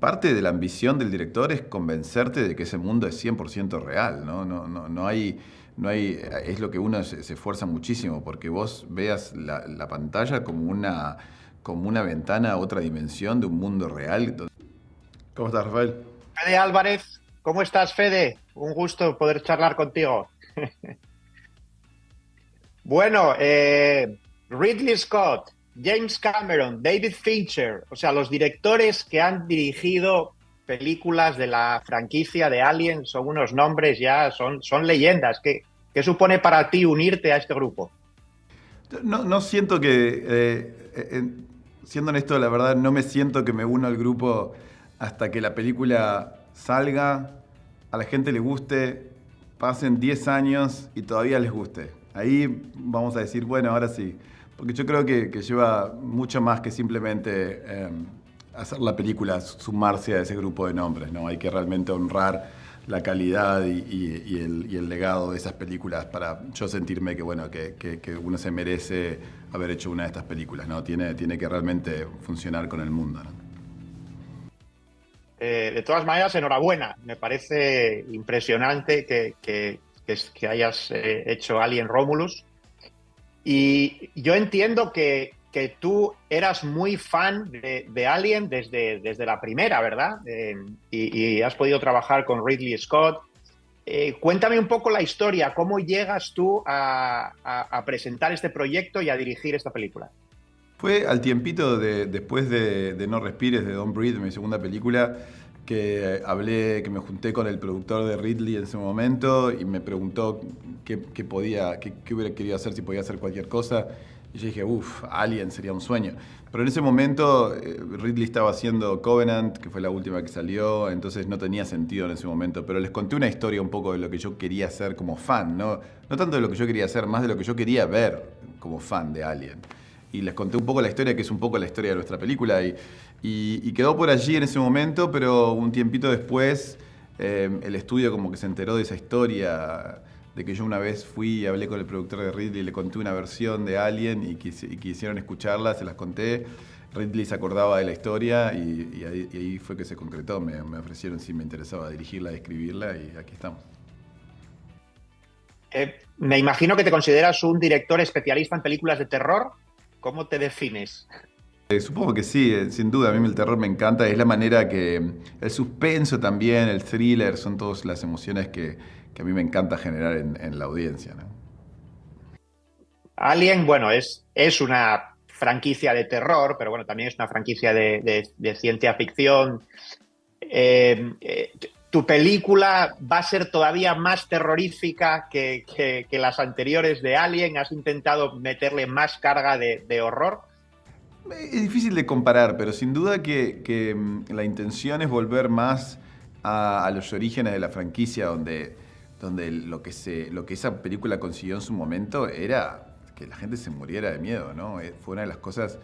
Parte de la ambición del director es convencerte de que ese mundo es 100% real, ¿no? No hay, es lo que uno se esfuerza muchísimo, porque vos veas la pantalla como una ventana a otra dimensión de un mundo real. ¿Cómo estás, Rafael? Fede Álvarez, ¿cómo estás, Fede? Un gusto poder charlar contigo. Bueno, Ridley Scott, James Cameron, David Fincher, o sea, los directores que han dirigido películas de la franquicia de Alien son unos nombres ya, son leyendas. ¿Qué supone para ti unirte a este grupo? No siento que, siendo honesto, la verdad, no me siento que me uno al grupo hasta que la película salga, a la gente le guste, pasen 10 años y todavía les guste. Ahí vamos a decir, bueno, ahora sí. Porque yo creo que lleva mucho más que simplemente hacer la película, sumarse a ese grupo de nombres, ¿no? Hay que realmente honrar la calidad y el legado de esas películas para yo sentirme que, bueno, que uno se merece haber hecho una de estas películas, ¿no? Tiene que realmente funcionar con el mundo, ¿no? De todas maneras, enhorabuena. Me parece impresionante que hayas hecho Alien Romulus. Y yo entiendo que tú eras muy fan de Alien desde la primera, ¿verdad? Y has podido trabajar con Ridley Scott. Cuéntame un poco la historia, ¿cómo llegas tú a presentar este proyecto y a dirigir esta película? Fue al tiempito después de No Respires, de Don't Breathe, mi segunda película, que me junté con el productor de Ridley en ese momento y me preguntó qué hubiera querido hacer, si podía hacer cualquier cosa. Y yo dije, uff, Alien sería un sueño. Pero en ese momento Ridley estaba haciendo Covenant, que fue la última que salió, entonces no tenía sentido en ese momento. Pero les conté una historia un poco de lo que yo quería hacer como fan, no tanto de lo que yo quería hacer, más de lo que yo quería ver como fan de Alien. Y les conté un poco la historia, que es un poco la historia de nuestra película. Y quedó por allí en ese momento, pero un tiempito después el estudio como que se enteró de esa historia, de que yo una vez fui y hablé con el productor de Ridley y le conté una versión de Alien y quisieron escucharla, se las conté. Ridley se acordaba de la historia y ahí fue que se concretó. Me ofrecieron si me interesaba dirigirla, escribirla y aquí estamos. Me imagino que te consideras un director especialista en películas de terror. ¿Cómo te defines? Supongo que sí, sin duda, a mí el terror me encanta, es la manera que el suspenso también, el thriller, son todas las emociones que a mí me encanta generar en la audiencia, ¿no? Alien, bueno, es una franquicia de terror, pero bueno, también es una franquicia de ciencia ficción. Tu película va a ser todavía más terrorífica que las anteriores de Alien. ¿Has intentado meterle más carga de horror? Es difícil de comparar, pero sin duda la intención es volver más a los orígenes de la franquicia, donde lo que esa película consiguió en su momento era que la gente se muriera de miedo, ¿no? Fue una de las cosas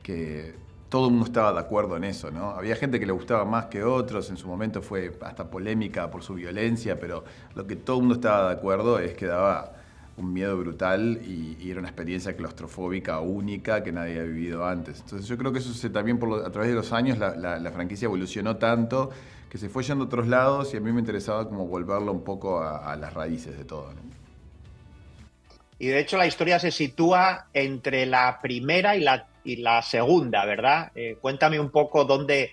que todo el mundo estaba de acuerdo en eso, ¿no? Había gente que le gustaba más que otros, en su momento fue hasta polémica por su violencia, pero lo que todo el mundo estaba de acuerdo es que daba un miedo brutal y era una experiencia claustrofóbica única que nadie había vivido antes. Entonces yo creo que eso también a través de los años la franquicia evolucionó tanto que se fue yendo a otros lados y a mí me interesaba como volverlo un poco a las raíces de todo, ¿no? Y de hecho la historia se sitúa entre la primera y la segunda, ¿verdad? Cuéntame un poco dónde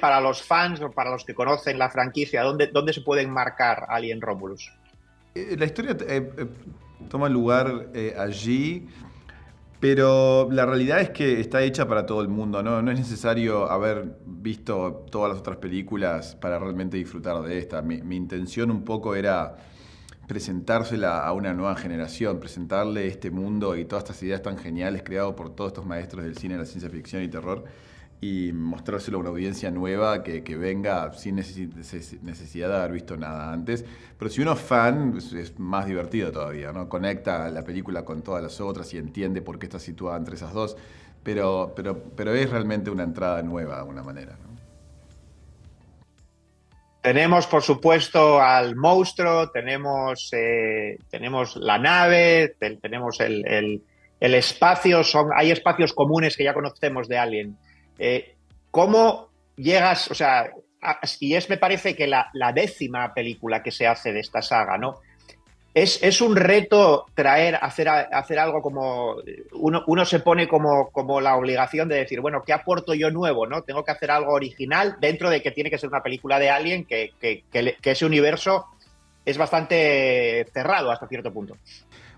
para los fans o para los que conocen la franquicia, dónde se pueden marcar Alien Romulus. La historia toma lugar allí, pero la realidad es que está hecha para todo el mundo, ¿no? No es necesario haber visto todas las otras películas para realmente disfrutar de esta. Mi intención un poco era presentársela a una nueva generación, presentarle este mundo y todas estas ideas tan geniales creadas por todos estos maestros del cine, la ciencia ficción y terror, y mostrárselo a una audiencia nueva que venga sin necesidad de haber visto nada antes. Pero si uno es fan, es más divertido todavía, ¿no? Conecta la película con todas las otras y entiende por qué está situada entre esas dos. Pero es realmente una entrada nueva de alguna manera, ¿no? Tenemos, por supuesto, al monstruo, tenemos la nave, tenemos el espacio, hay espacios comunes que ya conocemos de Alien. ¿Cómo llegas, o sea, y es, me parece que la 10ª película que se hace de esta saga, ¿no? Es un reto hacer algo como, uno se pone como la obligación de decir, bueno, ¿qué aporto yo nuevo? ¿No? Tengo que hacer algo original dentro de que tiene que ser una película de Alien, que ese universo es bastante cerrado hasta cierto punto.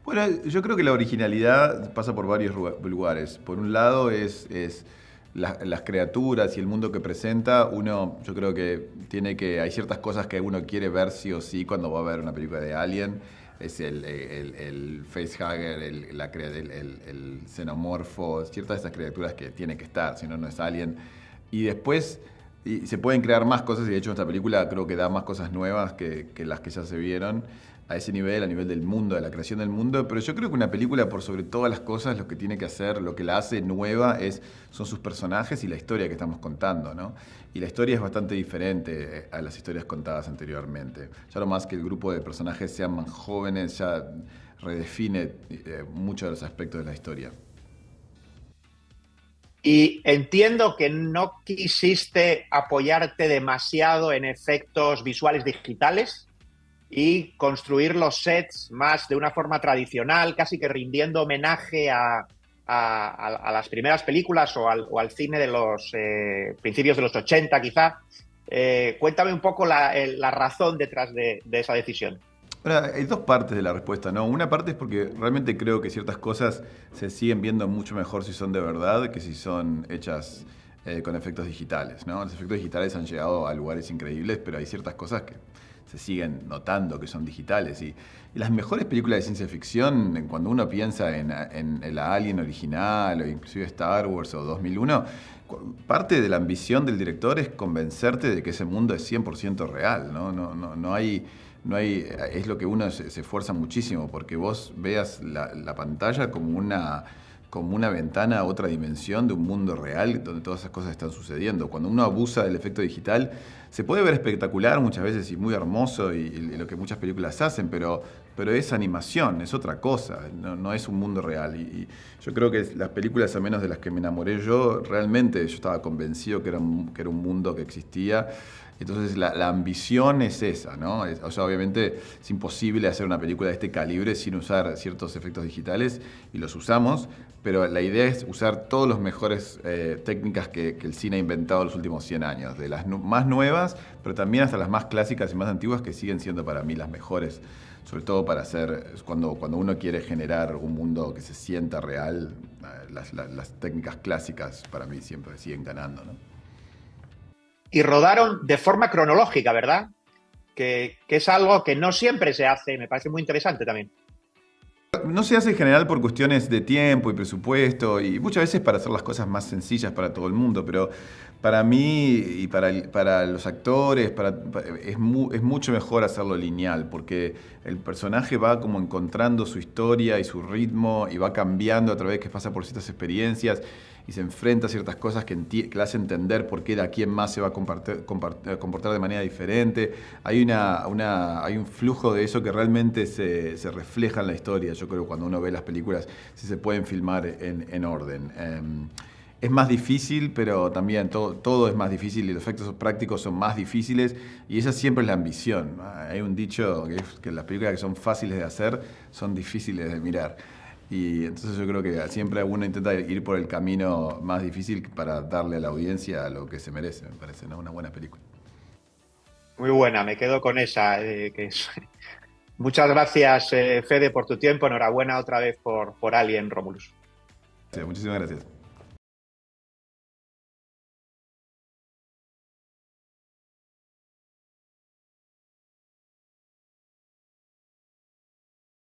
Bueno, yo creo que la originalidad pasa por varios lugares. Por un lado es las criaturas y el mundo que presenta. Uno, yo creo que hay ciertas cosas que uno quiere ver sí o sí cuando va a ver una película de Alien. Es el facehugger, el xenomorfo, ciertas de esas criaturas que tienen que estar, si no, no es Alien. Y después se pueden crear más cosas, y de hecho esta película creo que da más cosas nuevas que las que ya se vieron a ese nivel, a nivel del mundo, de la creación del mundo. Pero yo creo que una película, por sobre todas las cosas, lo que tiene que hacer, lo que la hace nueva, son sus personajes y la historia que estamos contando, ¿no? Y la historia es bastante diferente a las historias contadas anteriormente. Ya no más que el grupo de personajes sean más jóvenes, ya redefine muchos de los aspectos de la historia. Y entiendo que no quisiste apoyarte demasiado en efectos visuales digitales y construir los sets más de una forma tradicional, casi que rindiendo homenaje a las primeras películas o al cine de los principios de los 80 quizá. Cuéntame un poco la razón detrás de esa decisión. Ahora, hay dos partes de la respuesta, ¿no? Una parte es porque realmente creo que ciertas cosas se siguen viendo mucho mejor si son de verdad que si son hechas con efectos digitales, ¿no? Los efectos digitales han llegado a lugares increíbles, pero hay ciertas cosas que se siguen notando que son digitales. Y las mejores películas de ciencia ficción, cuando uno piensa en la Alien original o inclusive Star Wars o 2001, parte de la ambición del director es convencerte de que ese mundo es 100% real, ¿no? No hay, es lo que uno se esfuerza muchísimo, porque vos veas la pantalla como una ventana a otra dimensión de un mundo real donde todas esas cosas están sucediendo. Cuando uno abusa del efecto digital, se puede ver espectacular muchas veces y muy hermoso y lo que muchas películas hacen, pero es animación, es otra cosa, no es un mundo real. Y yo creo que las películas, a menos de las que me enamoré yo, realmente yo estaba convencido que era un mundo que existía. Entonces la ambición es esa, ¿no? O sea, obviamente es imposible hacer una película de este calibre sin usar ciertos efectos digitales, y los usamos, pero la idea es usar todas las mejores técnicas que el cine ha inventado en los últimos 100 años, de las más nuevas, pero también hasta las más clásicas y más antiguas, que siguen siendo para mí las mejores, sobre todo para hacer, cuando uno quiere generar un mundo que se sienta real, las técnicas clásicas para mí siempre siguen ganando, ¿no? Y rodaron de forma cronológica, ¿verdad? Que es algo que no siempre se hace, me parece muy interesante también. No se hace en general por cuestiones de tiempo y presupuesto, y muchas veces para hacer las cosas más sencillas para todo el mundo, pero para mí y para los actores es mucho mejor hacerlo lineal, porque el personaje va como encontrando su historia y su ritmo y va cambiando a través que pasa por ciertas experiencias y se enfrenta a ciertas cosas que le hace entender por qué de aquí en más se va a comportar de manera diferente. Hay un flujo de eso que realmente se refleja en la historia. Yo creo que cuando uno ve las películas, sí se pueden filmar en orden. Es más difícil, pero también todo es más difícil y los efectos prácticos son más difíciles, y esa siempre es la ambición. Hay un dicho que es que las películas que son fáciles de hacer son difíciles de mirar. Y entonces yo creo que siempre uno intenta ir por el camino más difícil para darle a la audiencia lo que se merece, me parece, ¿no? Una buena película. Muy buena, me quedo con esa. Muchas gracias, Fede, por tu tiempo. Enhorabuena otra vez por Alien Romulus. Sí, muchísimas gracias.